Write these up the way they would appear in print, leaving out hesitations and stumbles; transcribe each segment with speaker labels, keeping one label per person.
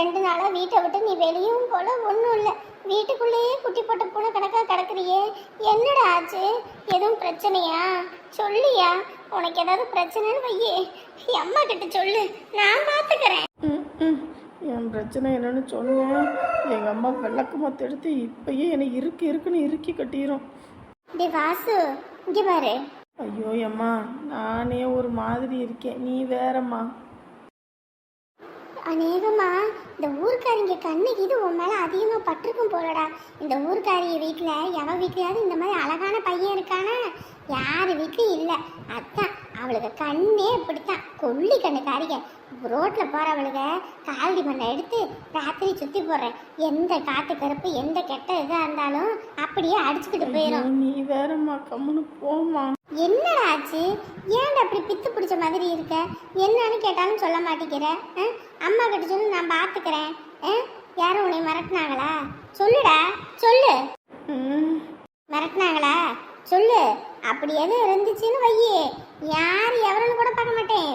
Speaker 1: 2 நாளா வீட்டை விட்டு நீ வெளியும் போல ஒன்றும் இல்லை, வீட்டுக்குள்ளேயே குட்டி போட்ட பூனை கணக்காக கிடக்குறியே. என்னடா ஆச்சு? எதுவும் பிரச்சனையா? சொல்லியா? உனக்கு ஏதாவது பிரச்சனைன்னு வையே, அம்மா கிட்ட சொல்லு, நான் பார்த்துக்கிறேன்.
Speaker 2: என் பிரச்சனை என்னன்னு சொன்னேன். எங்கள் அம்மா விளக்கு மொத்த எடுத்து இப்பயே என்னை இருக்குன்னு இறுக்கி கட்டிடும்.
Speaker 1: டே வாசு, இங்கே பாரு.
Speaker 2: ஐயோ அம்மா, நானே ஒரு மாதிரி இருக்கேன், நீ வேறம்மா.
Speaker 1: அநேகமா இந்த ஊர்க்காரிங்க கண்ணுக்கு இது உன் மேலே அதிகமாக பட்டிருக்கும் போலடா. இந்த ஊர்க்காரிய வீட்டில் எவ வீட்லையாவது இந்த மாதிரி அழகான பையன் இருக்கானா? யார் வீட்லையும் இல்லை. அதான் அவளுக்கு கண்ணே இப்படித்தான், கொல்லி கண்ணுக்காரிங்க. ரோட்டில் போகிறவளுக காலடி மண்ணை எடுத்து ராத்திரி சுற்றி போடுறேன். எந்த காட்டு கருப்பு எந்த கெட்ட இதாக இருந்தாலும் அப்படியே அடிச்சுக்கிட்டு போயிடும்.
Speaker 2: நீ வேறம்மா, கம்முன்னு போம்மா.
Speaker 1: என்னடா ஆச்சு? ஏன்டா அப்படி பித்து பிடிச்ச மாதிரி இருக்க? என்னன்னு கேட்டாலும் சொல்ல மாட்டேங்கிற. அம்மா கிட்ட சொல்லு, நான் பார்த்துக்கிறேன். யாரும் உன்னை மிரட்டினாங்களா? சொல்லுடா, சொல்லு. மிரட்டினாங்களா? சொல்லு. அப்படி எதுவும் இருந்துச்சுன்னு வையே, யார் எவருன்னு கூட பார்க்க மாட்டேன்,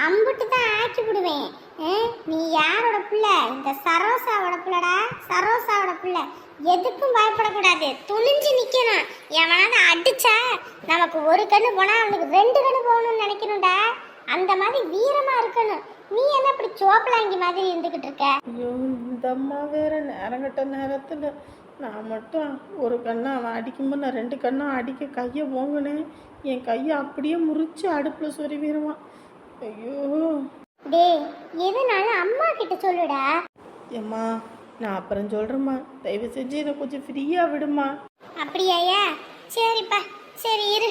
Speaker 1: அம்புட்டு தான் ஆக்கி விடுவேன். நீ யாரோட பிள்ளை? இந்த சரோசாவோட பிள்ளடா, சரோசாவோட பிள்ளை. எதுக்கும் பயப்படக்கூடாது, துணிஞ்சு நிக்கணும். எவனாவது அடிச்சா நமக்கு ஒரு கண்ணு போனா அவனுக்கு 2 கண்ணு போகணும்னு நினைக்கணும்டா. அந்த மாதிரி வீரமா இருக்கணும். நீ என்ன இப்படி சோப்பலாங்கி மாதிரி இருந்துகிட்டு இருக்க?
Speaker 2: ஐயோ, இந்த அம்மா வேற நேரங்கட்ட நேரத்தில் நான் மட்டும் ஒரு கண்ணை அவன் அடிக்கும்போது நான் 2 கண்ணும் அடிக்க கையை ஓங்கினேன். என் கையை அப்படியே முறிச்சு அடுப்பில் சொருவிடுவான். ஐயோ
Speaker 1: டே, எதுனாலும் அம்மா கிட்ட சொல்லுடா.
Speaker 2: ஏம்மா, நான் அப்புறம் சொல்கிறேம்மா, தயவு செஞ்சு இதை கொஞ்சம் ஃப்ரீயாக விடுமா.
Speaker 1: அப்படியாயா? சரிப்பா, சரி இரு.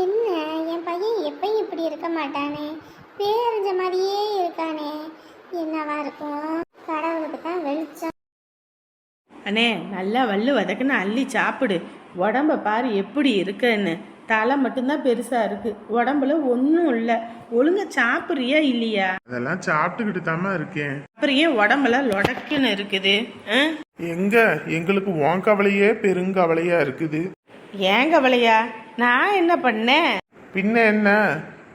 Speaker 1: என்ன என் பையன் எப்பயும் இப்படி இருக்க மாட்டானே, பேரஞ்ச மாதிரியே இருக்கானே, என்னவா இருக்கும்? கடவுளுக்கு தான் வெளிச்சம்.
Speaker 2: அண்ணே, நல்லா வல்லு வதக்குன்னு அள்ளி சாப்பிடு. உடம்ப பாரு எப்படி இருக்குன்னு. தலை மட்டும்தான் பெருசா இருக்கு, உடம்புல ஒன்றும் இல்லை. ஒழுங்கா சாப்பிட்றியா இல்லையா?
Speaker 3: அதெல்லாம் சாப்பிட்டுக்கிட்டு தாமா இருக்கேன்.
Speaker 2: அப்புறம் ஏன் உடம்பெல்லாம் லொடக்குன்னு இருக்குது?
Speaker 3: எங்க எங்களுக்கு உன் கவலையே பெருங்கவலையா இருக்குது.
Speaker 2: ஏன் கவலையா? நான் என்ன பண்ணேன்?
Speaker 3: பின்ன என்ன,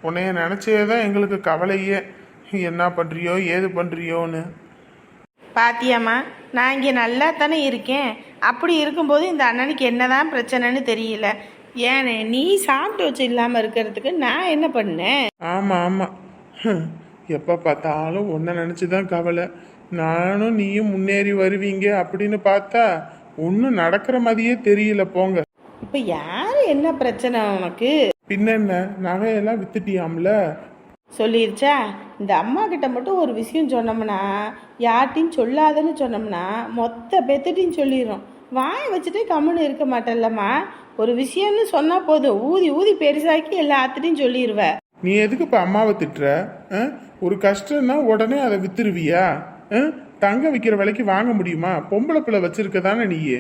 Speaker 3: உன்னைய நினைச்சேதான் எங்களுக்கு கவலையே. என்ன பண்றியோ ஏது பண்றியோன்னு.
Speaker 2: பாத்தியாம்மா, நான் இங்கே நல்லா தானே இருக்கேன். அப்படி இருக்கும்போது இந்த அண்ணனுக்கு என்னதான் பிரச்சனைன்னு தெரியல. ஏனே, நீ சாப்பிட்டு வச்சு இல்லாமல் இருக்கிறதுக்கு நான் என்ன பண்ணேன்?
Speaker 3: ஆமா ஆமா, எப்ப பார்த்தாலும் உன்னை நினைச்சுதான் கவலை. நானும் நீயும் முன்னேறி வருவீங்க அப்படின்னு பார்த்தா ஒன்னும் நடக்கிற மாதிரியே தெரியல. போங்க.
Speaker 2: இப்போ யாரு என்ன பிரச்சனை உனக்கு?
Speaker 3: பின்ன என்ன, நகையெல்லாம் வித்துட்டியாம்ல?
Speaker 2: சொல்லிருச்சா? இந்த அம்மா கிட்ட மட்டும் ஒரு விஷயம் சொன்னோம்னா, யார்ட்டையும் சொல்லாதன்னு சொன்னோம்னா மொத்த பெத்துட்டையும் சொல்லிடும். வாயை வச்சுட்டு கம்முன்னு இருக்க மாட்டேல்லம்மா. ஒரு விஷயம்னு சொன்னா போதும், ஊதி ஊதி பெருசாக்கி எல்லாத்துட்டையும் சொல்லிடுவ.
Speaker 3: நீ எதுக்கு இப்ப அம்மாவை திட்டுற? ஒரு கஷ்டம்னா உடனே அதை வித்துருவியா? தங்க விற்கிற விலைக்கு வாங்க முடியுமா? பொம்பளை பிள்ளை வச்சிருக்க தானே நீயே.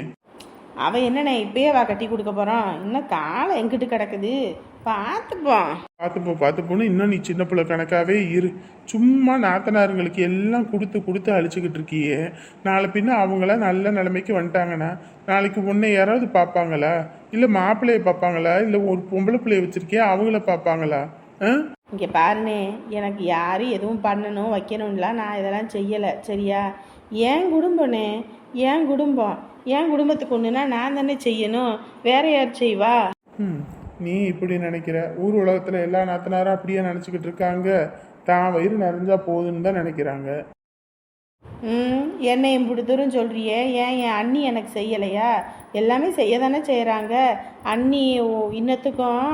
Speaker 2: அவன் என்னண்ணே இப்பயே வா கட்டி கொடுக்க போறான்? இன்னும் காலம் எங்கிட்டு கிடக்குது, பார்த்துப்போம்.
Speaker 3: பார்த்துப்போன்னு இன்னும் நீ சின்ன பிள்ளை கணக்காவே இரு. சும்மா நாத்தனாருங்களுக்கு எல்லாம் கொடுத்து அழிச்சுக்கிட்டு இருக்கியே. நாளை பின்ன அவங்கள நல்ல நிலைமைக்கு வந்துட்டாங்கன்னா நாளைக்கு உன்னை யாராவது பார்ப்பாங்களா? இல்லை மாப்பிள்ளைய பார்ப்பாங்களா? இல்லை ஒரு பொம்பளை பிள்ளைய வச்சிருக்கியா, அவங்கள பார்ப்பாங்களா?
Speaker 2: இங்கே பாருண்ணே, எனக்கு யாரும் எதுவும் பண்ணணும் வைக்கணும்லாம் நான் இதெல்லாம் செய்யலை, சரியா? ஏன் குடும்பம்ண்ணே, ஏன் குடும்பம். என் குடும்பத்துக்கு ஒன்றுனா நான் தானே செய்யணும், வேற யார் செய்வா?
Speaker 3: நீ இப்படி நினைக்கிற. ஊர் உலகத்தில் எல்லா நாத்தனாரும் அப்படியே நினச்சிக்கிட்டு இருக்காங்க. தான் வயிறு நிறைஞ்சா போதுன்னு தான் நினைக்கிறாங்க.
Speaker 2: என்னை இப்படி தூரம் சொல்கிறியே, ஏன் என் அண்ணி எனக்கு செய்யலையா? எல்லாமே செய்ய தானே செய்கிறாங்க. அண்ணி இன்னத்துக்கும்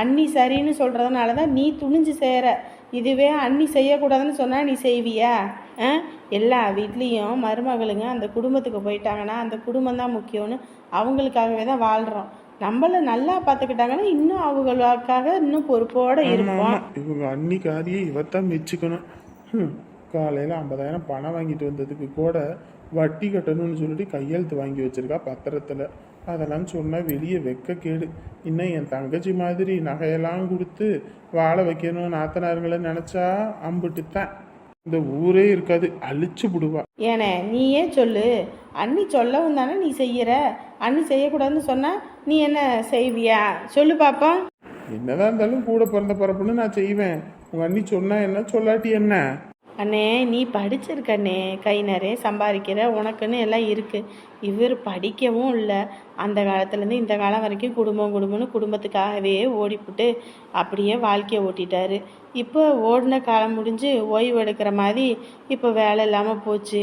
Speaker 2: அண்ணி சரின்னு சொல்கிறதுனால தான் நீ துணிஞ்சு செய்கிற. இதுவே அண்ணி செய்யக்கூடாதுன்னு சொன்னால் நீ செய்வியா? எல்லா வீட்லேயும் மருமகளுங்க அந்த குடும்பத்துக்கு போயிட்டாங்கன்னா அந்த குடும்பம் தான் முக்கியம்னு அவங்களுக்காகவே தான் வாழ்கிறோம். நம்மள நல்லா பார்த்துக்கிட்டாங்கன்னா இன்னும் அவங்களுக்காக இன்னும் பொறுப்போடு இருப்போம்.
Speaker 3: இவங்க அன்னிக்காரியே இவத்தான் மெச்சுக்கணும். காலையில் 50,000 பணம் வாங்கிட்டு வந்ததுக்கு கூட வட்டி கட்டணும்னு சொல்லிட்டு கையெழுத்து வாங்கி வச்சிருக்கா பத்திரத்தில். அதெல்லாம் சொன்னால் வெளியே வெக்க கேடு. இன்னும் என் தங்கச்சி மாதிரி நகையெல்லாம் கொடுத்து வாழ வைக்கணும் நாத்தனாருங்களை நினச்சா அம்பிட்டு தான் இந்த ஊரே இருக்காது, அழிச்சு விடுவா.
Speaker 2: ஏனே நீயே சொல்லு, அண்ணி சொல்லவும் தானே நீ செய்யற. அண்ணி செய்யக்கூடாதுன்னு சொன்னா நீ என்ன செய்வியா? சொல்லு பாப்போம்.
Speaker 3: என்னதான் இருந்தாலும் கூட பிறந்த பிறப்புன்னு நான் செய்வேன். உங்க அண்ணி சொன்னா என்ன, சொல்லாட்டி என்ன?
Speaker 2: அண்ணே நீ படிச்சிருக்கண்ணே, கை நிறைய சம்பாதிக்கிற, உனக்குன்னு எல்லாம் இருக்குது. இவர் படிக்கவும் இல்லை. அந்த காலத்துலேருந்து இந்த காலம் வரைக்கும் குடும்பம் குடும்பம்னு குடும்பத்துக்காகவே ஓடிப்புட்டு அப்படியே வாழ்க்கையை ஓட்டிட்டாரு. இப்போ ஓடின காலம் முடிஞ்சு ஓய்வு எடுக்கிற மாதிரி இப்போ வேலை இல்லாமல் போச்சு.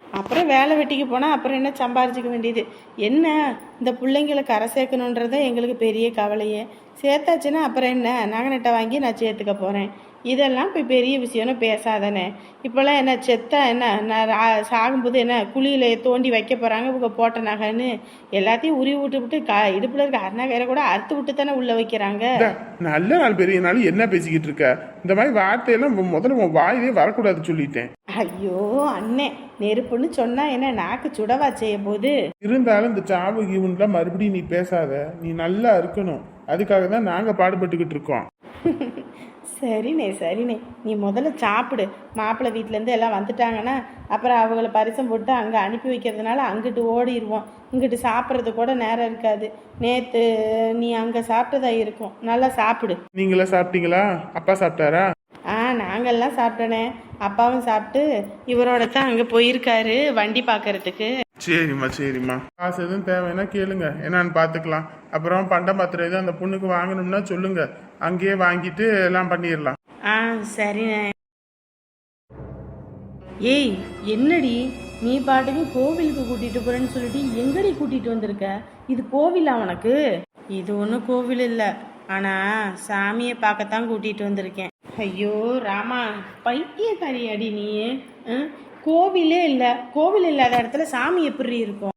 Speaker 2: அப்புறம் வேலை வெட்டிக்கு போனால் அப்புறம் என்ன சம்பாரிச்சிக்க வேண்டியது என்ன? இந்த பிள்ளைங்களை கரை சேர்க்கணுன்றதான் எங்களுக்கு பெரிய கவலையே. சேர்த்தாச்சுன்னா அப்புறம் என்ன, நகை நட்டை வாங்கி நான் சேர்த்துக்க போகிறேன். இதெல்லாம் இப்போ பெரிய விஷயம்னு பேசாதானே. இப்போல்லாம் என்ன செத்தா என்ன, நான் சாகும்போது என்ன குழியில் தோண்டி வைக்க போகிறாங்க இவங்க போட்ட நகைன்னு எல்லாத்தையும் உருவி விட்டு இடுப்பில் இருக்க அருணாகரை கூட அறுத்து விட்டு தானே உள்ளே வைக்கிறாங்க.
Speaker 3: நல்ல நாள் பெரிய நாள் என்ன பேசிக்கிட்டு இருக்க? இந்த மாதிரி வார்த்தையெல்லாம் முதல்ல உன் வாயிலே வரக்கூடாது சொல்லிட்டேன்.
Speaker 2: ஐயோ அண்ணே, நெருப்புன்னு சொன்னா என்ன நாக்கு சுடவா செய்ய போது?
Speaker 3: இருந்தாலும் இந்த சாவு ஈவன்லாம் மறுபடியும் நீ பேசாத. நீ நல்லா இருக்கணும், அதுக்காக தான் நாங்க பாடுபட்டுக்கிட்டு இருக்கோம்.
Speaker 2: சரிண்ணே சரிண்ணே, நீ முதல்ல சாப்பிடு. மாப்பிள்ளை வீட்டிலேருந்து எல்லாம் வந்துட்டாங்கன்னா அப்புறம் அவங்கள பரிசம் போட்டு அங்கே அனுப்பி வைக்கிறதுனால அங்கிட்டு ஓடிடுவோம். இங்கிட்டு சாப்பிட்றது கூட நேரம் இருக்காது. நேற்று நீ அங்கே சாப்பிட்டதா இருக்கும். நல்லா சாப்பிடு.
Speaker 3: நீங்களா சாப்பிட்டீங்களா? அப்பா சாப்பிட்டாரா?
Speaker 2: நாங்கள்லாம் சாப்பிட்டோனே. அப்பாவும் சாப்பிட்டு இவரோட தான் அங்கே போயிருக்காரு வண்டி பார்க்கறதுக்கு.
Speaker 3: சரிம்மா சரிம்மா, காசு எதுவும் தேவைன்னா கேளுங்க, என்னன்னு பார்த்துக்கலாம். அப்புறம் பண்டம் பாத்திரம் எதுவும் அந்த பொண்ணுக்கு வாங்கணும்னா சொல்லுங்க, அங்கேயே வாங்கிட்டு எல்லாம் பண்ணிடலாம்.
Speaker 2: சரிண்ணே. ஏய் என்னடி நீ பாட்டுக்கு கோவிலுக்கு கூட்டிட்டு போறேன்னு சொல்லிட்டு எங்கடி கூட்டிட்டு வந்திருக்க? இது கோவிலா உனக்கு? இது ஒன்றும் கோவில் இல்லை, ஆனா சாமியை பார்க்கத்தான் கூட்டிட்டு வந்திருக்கேன். ஐயோ ராமா, பைத்தியக்காரி அடி நீ. கோவிலே இல்லை, கோவில் இல்லாத இடத்துல சாமி எப்படி இருக்கும்?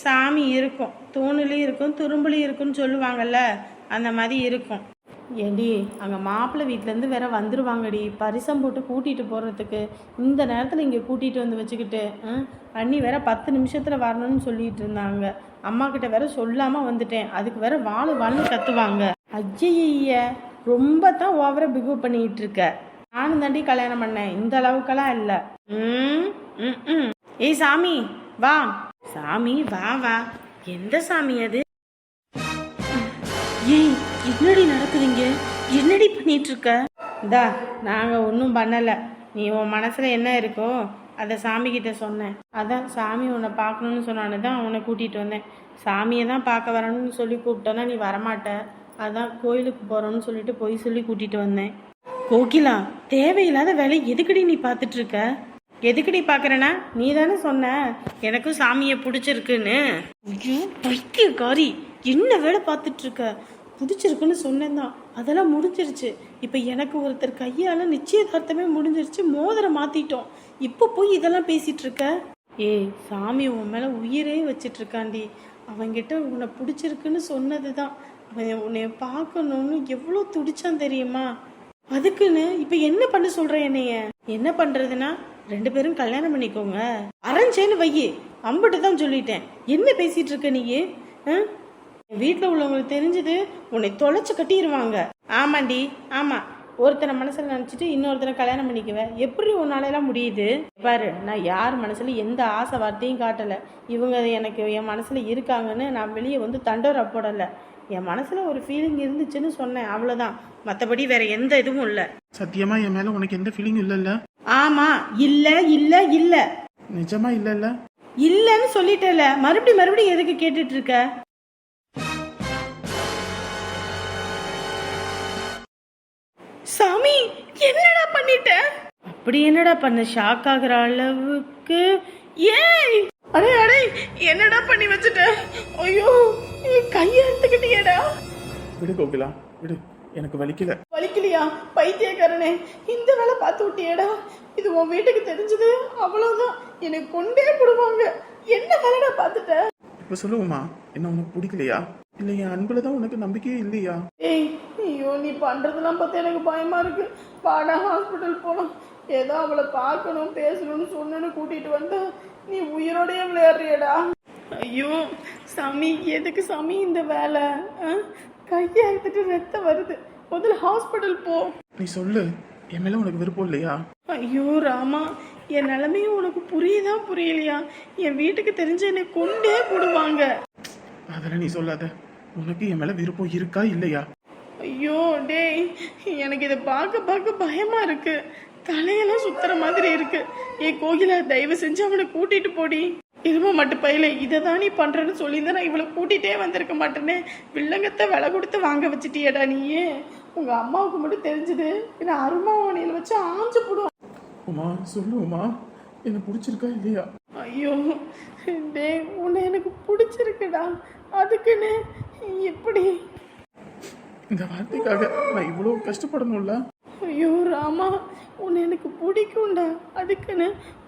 Speaker 2: சாமி இருக்கும், தூணுலையும் இருக்கும் துரும்புலையும் இருக்குன்னு சொல்லுவாங்கல்ல, அந்த மாதிரி இருக்கும். ஏடி அங்கே மாப்பிள்ளை வீட்டிலேருந்து வேற வந்துடுவாங்கடி பரிசம் போட்டு கூட்டிகிட்டு போகிறதுக்கு. இந்த நேரத்தில் இங்கே கூட்டிகிட்டு வந்து வச்சுக்கிட்டு அண்ணி வேற 10 நிமிஷத்தில் வரணும்னு சொல்லிட்டு இருந்தாங்க. அம்மா கிட்ட வேற சொல்லாமல் வந்துட்டேன், அதுக்கு வேற வாழ்னு கத்துவாங்க. ஐய ரொம்ப தான் ஓவரா பிகு பண்ணிட்டு இருக்க. நானும் தாண்டி கல்யாணம் பண்ணேன், இந்த அளவுக்கெல்லாம் இல்லை. ஏய் சாமி வா. சாமி வா வா. எந்த சாமி அது? ஏய் என்னடி நடக்குதுங்க? என்னடி பண்ணிட்டு இருக்க? இந்தா நாங்கள் ஒன்றும் பண்ணலை. நீ உன் மனசில் என்ன இருக்கோ அதை சாமிக்கிட்ட சொன்னேன். அதான் சாமி உன்னை பார்க்கணுன்னு சொன்னானு தான் உன்னை கூட்டிகிட்டு வந்தேன். சாமியை தான் பார்க்க வரணும்னு சொல்லி கூப்பிட்டோன்னா நீ வரமாட்ட, அதான் கோயிலுக்கு போகிறோன்னு சொல்லிட்டு போய் சொல்லி கூட்டிகிட்டு வந்தேன். கோகிலா, தேவையில்லாத வேலை எதுக்கடி நீ பார்த்துட்டு இருக்க? எதுக்கடி பார்க்குறேன்னா நீ தானே சொன்ன எனக்கும் சாமியை பிடிச்சிருக்குன்னு. ஐயோ பைத்தியக்காரி, என்ன வேலை பார்த்துட்டு இருக்க? பிடிச்சிருக்குன்னு சொன்னேன் தான், அதெல்லாம் முடிஞ்சிருச்சு. இப்போ எனக்கு ஒருத்தர் கையால் நிச்சயதார்த்தமே முடிஞ்சிருச்சு, மோதிரம் மாற்றிட்டோம். இப்போ போய் இதெல்லாம் பேசிகிட்டு இருக்க? ஏய் சாமி உன் மேலே உயிரே வச்சிட்டு இருக்காண்டி. அவங்கிட்ட உன்னை பிடிச்சிருக்குன்னு சொன்னது தான். அவன் உன்னை பார்க்கணும்னு எவ்வளோ துடிச்சான் தெரியுமா? அதுக்குன்னு இப்போ என்ன பண்ண சொல்ற? என்னைய என்ன பண்ணுறதுன்னா 2 பேரும் கல்யாணம் பண்ணிக்கோங்க அரஞ்சேன்னு வையே, அம்பிட்டு தான் சொல்லிட்டேன். என்ன பேசிகிட்டு இருக்க நீ? வீட்டில் உள்ளவங்களுக்கு தெரிஞ்சது உன்னை தொலைச்சு கட்டிடுவாங்க. ஆமாண்டி ஆமாம், ஒருத்தனை மனசில் நினச்சிட்டு இன்னொருத்தனை கல்யாணம் பண்ணிக்குவேன். எப்படி உன்னாலெல்லாம் முடியுது? பாரு, நான் யார் மனசில் எந்த ஆசை வார்த்தையும் காட்டலை. இவங்க எனக்கு என் மனசில் இருக்காங்கன்னு நான் வெளியே வந்து தண்டோரா போடலை. என் மனசில் ஒரு ஃபீலிங் இருந்துச்சுன்னு சொன்னேன், அவ்வளோதான். மற்றபடி வேற எந்த இதுவும் இல்லை.
Speaker 3: சத்தியமா என் மேல உனக்கு எந்த ஃபீலிங் இல்லைல்ல?
Speaker 2: ஆமா, இல்லை இல்லை இல்லை.
Speaker 3: நிஜமா இல்லைல்ல?
Speaker 2: இல்லைன்னு சொல்லிட்டேல, மறுபடியும் எதுக்கு கேட்டுட்டு இருக்க? சாமி என்னடா பண்ணிட்ட? அப்படி என்னடா பண்ண? ஷாக் ஆகுற அளவுக்கு? ஏய் அடே அடே, என்னடா பண்ணி வச்சுட்ட? ஐயோ கையை எடுத்துக்கிட்டியடா.
Speaker 3: விடு கோகிலா விடு, எனக்கு வலிக்கல.
Speaker 2: வலிக்கலையா? பைத்தியக்காரனே, இந்த வேலை பார்த்து விட்டியடா. இது உன் வீட்டுக்கு தெரிஞ்சது அவ்வளவுதான், எனக்கு கொண்டே போடுவாங்க. என்ன வேலைடா பார்த்துட்ட?
Speaker 3: இப்ப சொல்லுவோமா, என்ன உனக்கு பிடிக்கலையா? இல்ல என் அன்புலதான் உனக்கு நம்பிக்கையே இல்லையா?
Speaker 2: ஏய் ஐயோ, நீ பண்றதெல்லாம் பார்த்து எனக்கு பயமா இருக்கு. பாடா ஹாஸ்பிட்டல் போனோம், ஏதோ அவளை பார்க்கணும் பேசணும்னு சொன்னு கூட்டிட்டு வந்தா நீ உயிரோடய விளையாடுறியடா. ஐயோ சாமி, எதுக்கு சாமி இந்த வேலை? கையை எடுத்துட்டு ரத்தம் வருது, முதல்ல ஹாஸ்பிட்டல் போ.
Speaker 3: நீ சொல்லு, என் மேல உனக்கு விருப்பம் இல்லையா?
Speaker 2: ஐயோ ராமா, என் நிலைமையும் உனக்கு புரியுதா புரியலையா? என் வீட்டுக்கு தெரிஞ்ச என்னை கொண்டே போடுவாங்க.
Speaker 3: அதெல்லாம் நீ சொல்லாத. உனக்கு என் மேல விருப்பம் இருக்கா இல்லையா?
Speaker 2: ஐயோ டேய், எனக்கு இதை பார்க்க பயமா இருக்கு. தலையெல்லாம் சுத்துற மாதிரி இருக்கு. கோகிலா, தயவு செஞ்சு அவனை கூட்டிட்டு போடி. இதுமா மட்டும் பையில இதை தான் நீ பண்றேன்னு சொல்லியிருந்தா நான் இவளை கூட்டிகிட்டே வந்திருக்க மாட்டேனே. வில்லங்கத்தை விலை கொடுத்து வாங்க வச்சுட்டியடா நீயே. உங்க அம்மாவுக்கு மட்டும் தெரிஞ்சது என்ன அருமாவணையில் வச்சு ஆஞ்சு போடுவான்.
Speaker 3: உமா சொல்லு உமா, என்ன பிடிச்சிருக்கா இல்லையா?
Speaker 2: ஐயோ டே, உன்னை எனக்கு பிடிச்சிருக்குடா, அதுக்குன்னு எப்படி?
Speaker 3: இந்த வார்த்தைக்காக நான் இவ்வளோ கஷ்டப்படணும்ல?
Speaker 2: ஐயோ ராமா, உன்னை எனக்கு பிடிக்கும்டா, அதுக்குன்னு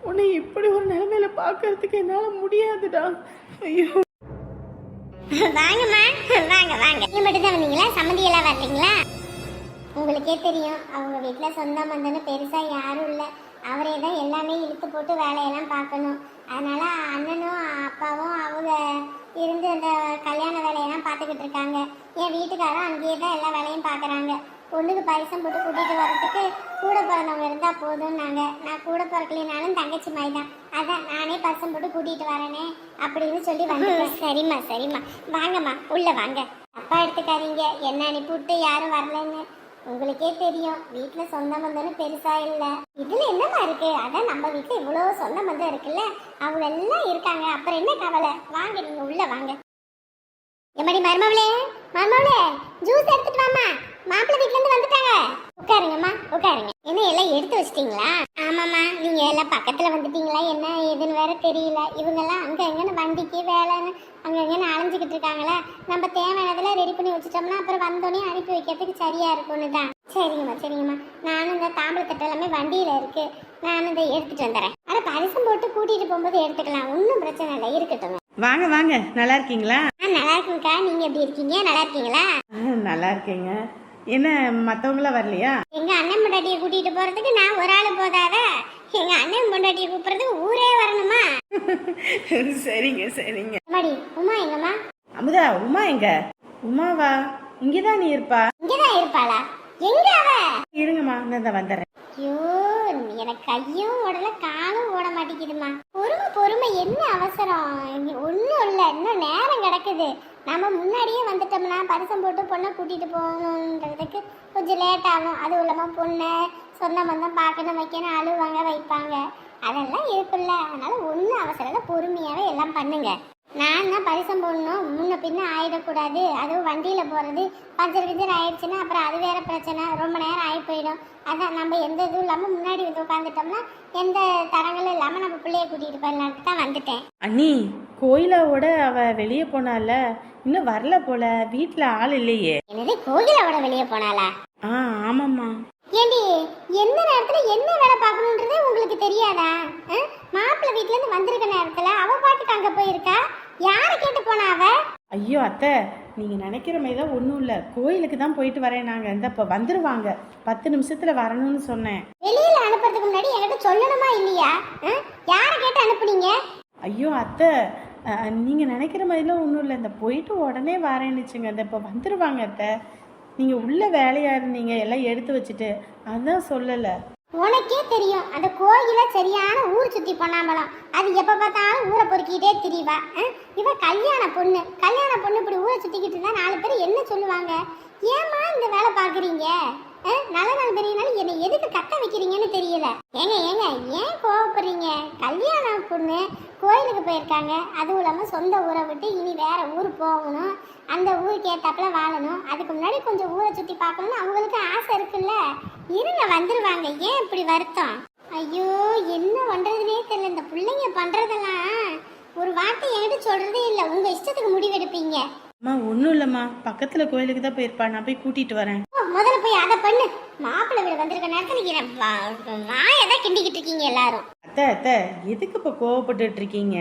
Speaker 2: உன்னை இப்படி ஒரு நிலைமையில பார்க்கறதுக்கு என்னால் முடியாதுடா. ஐயோ
Speaker 1: வாங்கம்மா, வாங்க வாங்க. நீ மட்டும் தான் வந்தீங்களா? சம்மந்தியெல்லாம் வரலீங்களா? உங்களுக்கே தெரியும், அவங்க வீட்டில் சொந்த பந்தன்னு பெருசாக யாரும் இல்லை. அவரே தான் எல்லாமே இழுத்து போட்டு வேலையெல்லாம் பார்க்கணும். அதனால அண்ணனும் அப்பாவும் அவங்க இருந்து அந்த கல்யாண வேலையெல்லாம் பார்த்துக்கிட்டு இருக்காங்க. என் வீட்டுக்காரரும் அங்கேயே தான் எல்லா வேலையும் பார்க்குறாங்க. பொண்ணுக்கு பரிசம் போட்டு கூட்டிகிட்டு வரதுக்கு கூட பிறந்தவங்க இருந்தால் போதும்னாங்க. நான் கூட பிறக்கலினாலும் தங்கச்சி மாதிரி தான், அதான் நானே பரிசம் போட்டு கூட்டிகிட்டு வரேனே அப்படின்னு சொல்லி வந்துட்டேன். சரிம்மா சரிம்மா, வாங்கம்மா உள்ள வாங்க. அப்பா எடுத்துக்காதீங்க, என்ன அனுப்பிவிட்டு யாரும் வரலன்னு. உங்களுக்கே தெரியும், வீட்டில் சொந்த பந்தம்னு பெருசா இல்லை. இதில் என்னமா இருக்கு? அதான் நம்ம வீட்டில் இவ்வளோ சொந்த பந்தம் இருக்குல்ல, அவங்க எல்லாம் இருக்காங்க. அப்புறம் என்ன கவலை? வாங்க, நீங்கள் உள்ள வாங்க. எம்மாடி மருமவளே, மருமவளே ஜூஸ் எடுத்துட்டு வாமா, மாப்பிள்ளை வீட்டுல இருந்து வந்துட்டாங்க. உட்காருங்கம்மா உட்காருங்க. என்ன எல்லாம் எடுத்து வச்சிட்டீங்களா? ஆமாம்மா, நீங்க எல்லாம் பக்கத்துல வந்துட்டீங்களா? என்ன ஏதுன்னு வேற தெரியல. இவங்கெல்லாம் அங்க எங்கன்னு வண்டிக்கு வேலைன்னு அங்க எங்கன்னு அலைஞ்சிக்கிட்டு இருக்காங்களா. நம்ம தேவையானதெல்லாம் ரெடி பண்ணி வச்சுட்டோம்னா அப்புறம் வந்தோடனே அனுப்பி வைக்கிறதுக்கு சரியா இருக்கும்னு தான். சரிங்கம்மா சரிங்கம்மா, நானும் இந்த தாம்பளத்தட்டு எல்லாமே வண்டியில இருக்கு, நானும் இதை எடுத்துட்டு வந்துடுறேன். ஆனா பரிசம் போட்டு கூட்டிட்டு போகும்போது எடுத்துக்கலாம், ஒன்றும் பிரச்சனை இல்லை, இருக்கட்டும்.
Speaker 2: வாங்க வாங்க, நல்லா இருக்கீங்களா?
Speaker 1: நல்லா இருக்குங்கக்கா, நீங்க எப்படி இருக்கீங்க? நல்லா இருக்கீங்களா?
Speaker 2: நல்லா இருக்கீங்க. என்ன மற்றவங்களாம் வரலையா?
Speaker 1: எங்க அண்ணன் பொண்டாட்டியை கூட்டிட்டு போறதுக்கு நான் ஒரு ஆள் போதாத, எங்க அண்ணன் பொண்டாட்டியை கூப்பிடுறதுக்கு ஊரே வரணுமா?
Speaker 2: சரிங்க சரிங்க.
Speaker 1: அம்மாடி, உமா எங்கம்மா?
Speaker 2: அமுதா, உமா எங்க? உமாவா? இங்கதான் நீ இருப்பா?
Speaker 1: இங்கதான் இருப்பாளா? எங்க அவ?
Speaker 2: இருங்கம்மா, நான் வந்துடுறேன்.
Speaker 1: ஐயோ, எனக்கு கையும் ஓடல காலும் ஓட மாட்டேங்குதுமா. பொறுமை பொறுமை, என்ன அவசரம்? ஒன்றும் இல்லை, இன்னும் நேரம் கிடக்குது. நம்ம முன்னாடியே வந்துட்டோம்னா பரிசம் போட்டு பொண்ணை கூட்டிட்டு போகணுன்றதுக்கு கொஞ்சம் லேட் ஆகும். அதுவும் இல்லாமல் பொண்ணை சொந்த பந்தம் பார்க்கணும், வைக்கணும், அழுவாங்க, வைப்பாங்க, அதெல்லாம் இருக்குல்ல. அதனால ஒன்றும் அவசரம் இல்லை, பொறுமையாகவே எல்லாம் பண்ணுங்க. நான் தான் பரிசம் போடணும், முன்ன பின்ன ஆயிடக்கூடாது. அதுவும் வண்டியில் போகிறது பஞ்சர் கிஞ்சர் ஆயிடுச்சுன்னா அப்புறம் அது வேற பிரச்சனை, ரொம்ப நேரம் ஆகி போயிடும். அதான் நம்ம எந்த இதுவும் இல்லாமல் முன்னாடி வந்து உட்காந்துட்டோம்னா எந்த தரங்களும் இல்லாமல் நம்ம பிள்ளைய கூட்டிகிட்டு போயிடலான்ட்டு தான் வந்துட்டேன்.
Speaker 2: அண்ணி, கோயிலாவோட அவ வெளியே போனால, இன்னும் வரல போல, வீட்டில் ஆள் இல்லையே.
Speaker 1: என்னது, கோயிலோட வெளியே போனாளா?
Speaker 2: ஆமாம்மா.
Speaker 1: ஏண்டி, எந்த நேரத்துல என்ன வேலை பார்க்கணுன்றதே உங்களுக்கு தெரியாதா? மாப்பிள்ளை வீட்டுல இருந்து வந்திருக்க நேரத்துல அவ பாட்டுக்கு அங்க போயிருக்கா, யாரை கேட்டு போனா அவ?
Speaker 2: ஐயோ அத்தை, நீங்க நினைக்கிற மாதிரி தான் ஒன்றும் இல்லை, கோயிலுக்கு தான் போயிட்டு வரேன். நாங்கள் இந்த இப்போ வந்துருவாங்க, 10 நிமிஷத்துல வரணும்னு சொன்னேன்.
Speaker 1: வெளியில அனுப்புறதுக்கு முன்னாடி என்கிட்ட சொல்லணுமா இல்லையா? யாரை கேட்டு அனுப்புனீங்க?
Speaker 2: ஐயோ அத்தை, நீங்க நினைக்கிற மாதிரிலாம் ஒன்றும் இல்லை, இந்த போயிட்டு உடனே வரேன்னுச்சுங்க. இந்த இப்போ வந்துருவாங்க அத்தை. நீங்கள் உள்ள வேலையாக இருந்தீங்க, எல்லாம் எடுத்து வச்சுட்டு, அதான் சொல்லலை.
Speaker 1: உனக்கே தெரியும், அந்த கோயில சரியான ஊர் சுற்றி பண்ணாமலாம். அது எப்போ பார்த்தாலும் ஊரை பொறுக்கிட்டே திரிவா. இவ கல்யாண பொண்ணு இப்படி ஊரை சுற்றிக்கிட்டு இருந்தா 4 பேர் என்ன சொல்லுவாங்க? ஏம்மா இந்த வேலை பார்க்குறீங்க? நல்ல நாள் தெரியனாலும் என்னை எதுக்கு கத்த வைக்கிறீங்கன்னு தெரியல. ஏங்க ஏன் கோவப்படுறீங்க? கல்யாண பொண்ணு கோயிலுக்கு போயிருக்காங்க, அதுவும் இல்லாமல் சொந்த ஊரை விட்டு இனி வேற ஊர் போகணும், அந்த ஊருக்கு ஏத்தாப்புல வாழணும். அதுக்கு முன்னாடி கொஞ்சம் ஊரை சுற்றி பார்க்கணும்னு அவங்களுக்கு ஆசை இருக்குல்ல. இருங்க, வந்துருவாங்க, ஏன் இப்படி வருத்தம்? ஐயோ, என்ன பண்றதுனே தெரியல. இந்த பிள்ளைங்க பண்றதெல்லாம் ஒரு வார்த்தை என்கிட்ட சொல்றதே இல்லை, உங்க இஷ்டத்துக்கு முடிவெடுப்பீங்க.
Speaker 2: அம்மா ஒன்றும் இல்லைம்மா, பக்கத்தில் கோயிலுக்கு தான் போயிருப்பா, நான் போய் கூட்டிகிட்டு வரேன்.
Speaker 1: முதல்ல போய் அதை பண்ணு. மாப்பிள்ளை வீடு வந்திருக்க நேரத்தில் வாயதான் கிண்டிக்கிட்டு இருக்கீங்க எல்லாரும்.
Speaker 2: அத்தை எதுக்கு இப்போ கோவப்பட்டுட்டு இருக்கீங்க?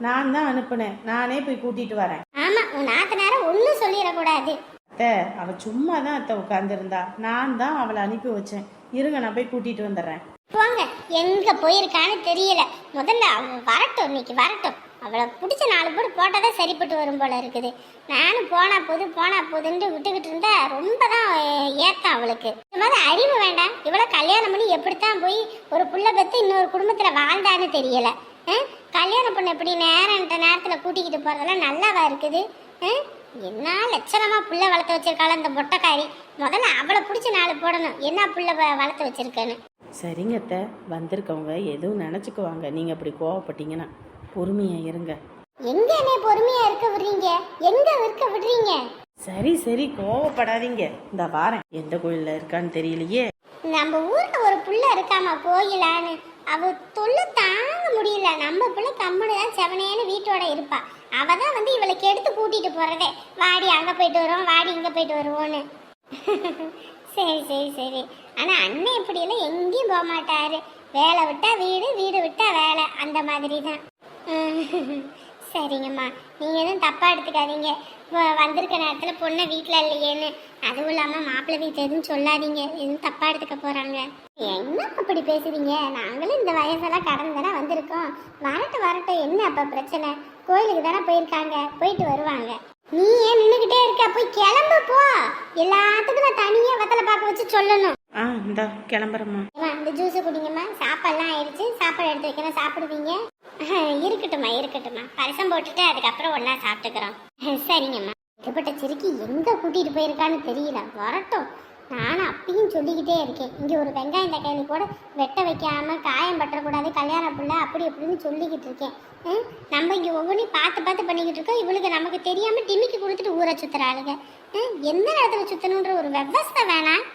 Speaker 2: நான் தான் அனுப்புனேன், நானே போய் கூட்டிகிட்டு வரேன்.
Speaker 1: ஆமா, உன் நாத்த நேரம் ஒன்றும் சொல்லிடக்கூடாது.
Speaker 2: அத்தை, அவள் சும்மா தான் அத்தை உட்காந்துருந்தா, நான் தான் அவளை அனுப்பி வச்சேன். இருங்க, நான் போய் கூட்டிகிட்டு வந்துடுறேன்.
Speaker 1: போங்க, எங்க போயிருக்கான்னு தெரியல. முதல்ல அவன் வரட்டும், இன்னைக்கு வரட்டும். அவளை பிடிச்ச 4 பேர் போட்டதான் சரிப்பட்டு வரும் போல இருக்குது. நானும் போனா போதுன்ட்டு விட்டுக்கிட்டு இருந்தா ரொம்ப தான் ஏத்தம் அவளுக்கு. இந்த மாதிரி அறிவு வேண்டாம். இவளை கல்யாணம் பண்ணி எப்படித்தான் போய் ஒரு புள்ள பெற்று இன்னொரு குடும்பத்துல வாழ்ந்தான்னு தெரியல. கல்யாணம் பண்ண எப்படி நேரத்துல கூட்டிக்கிட்டு போறதெல்லாம் நல்லாவா இருக்குது? என்ன லட்சணமா புள்ள வளர்த்து வச்சிருக்காள் அந்த மொட்டைக்காரி. முதல்ல அவளை பிடிச்சி 4 போடணும், என்ன புள்ள வளர்த்து வச்சிருக்கேன்னு.
Speaker 2: சரிங்க அத்தை, வந்திருக்கவங்க எதுவும் நினச்சிக்குவாங்க. நீங்கள் அப்படி கோவப்பட்டீங்கன்னா பொறுமையாக இருங்க.
Speaker 1: எங்க என்ன பொறுமையா இருக்க விடுறீங்க? எங்க இருக்க விடுறீங்க?
Speaker 2: சரி சரி, கோவப்படாதீங்க. இந்த வாரேன். எந்த கோயிலில் இருக்கான்னு தெரியலையே.
Speaker 1: நம்ம ஊர்ல ஒரு புள்ள இருக்காமா கோயிலான்னு, அவ தொல்லை தாங்க முடியல. நம்ம புள்ள கம்முனு தான் செவனேன்னு வீட்டோட இருப்பா. அவ தான் வந்து இவளுக்கு எடுத்து கூட்டிட்டு போறதே, வாடி அங்க போயிட்டு வருவோம், வாடி இங்க போயிட்டு வருவோன்னு. சரி சரி சரி. ஆனா அண்ணன் இப்படியெல்லாம் எங்கேயும் போக மாட்டாரு. வேலை விட்டா வீடு, வீடு விட்டா வேலை, அந்த மாதிரி தான். சரிங்கம்மா, நீங்கள் எதுவும் தப்பாக எடுத்துக்காதீங்க. வந்திருக்க நேரத்தில் பொண்ணை வீட்டில் இல்லையேன்னு. அதுவும் இல்லாமல் மாப்பிள்ளை வீட்டில் எதுவும் சொல்லாதீங்க, எதுவும் தப்பாக எடுத்துக்க போகிறாங்க. என்ன அப்படி பேசுறீங்க? நாங்களும் இந்த வயசெல்லாம் கடந்து தானே வந்திருக்கோம். வரட்டும் வரட்டும், என்ன அப்போ பிரச்சனை? கோயிலுக்கு தானே போயிருக்காங்க, போயிட்டு வருவாங்க. நீ ஏன் நின்றுக்கிட்டே இருக்க? போய் கிளம்பு போ. எல்லாத்துக்கும் நான் தனியாக வெத்தலை பார்க்க வச்சு சொல்லணும்.
Speaker 2: இந்த கிளம்புறம்மா.
Speaker 1: இந்த ஜூஸை குடிங்கம்மா. சாப்பாடுலாம் ஆயிடுச்சு, சாப்பாடு எடுத்து வைக்கிறேன், சாப்பிடுவீங்க? இருக்கட்டும்மா இருக்கட்டும்மா, பரிசம் போட்டுட்டு அதுக்கப்புறம் ஒன்றா சாப்பிட்டுக்கிறோம். சரிங்கம்மா. இதுபட்ட சிறுக்கி எங்கே கூட்டிகிட்டு போயிருக்கான்னு தெரியல, வரட்டும். நானும் அப்பயும் சொல்லிக்கிட்டே இருக்கேன், இங்கே ஒரு வெங்காயம் தக்காளி கூட வெட்ட வைக்காமல் காயம் பற்றக்கூடாது, கல்யாண பிள்ளை அப்படி இப்படின்னு சொல்லிக்கிட்டு இருக்கேன். நம்ம இங்கே ஒவ்வொன்றையும் பார்த்து பார்த்து பண்ணிக்கிட்டு இருக்கோம். இவளுக்கு நமக்கு தெரியாமல் டிமிக்கி கொடுத்துட்டு ஊரை சுற்றுற ஆளுங்க. எந்த நேரத்தில் சுற்றணுன்ற ஒரு விவசாய வேணாம்.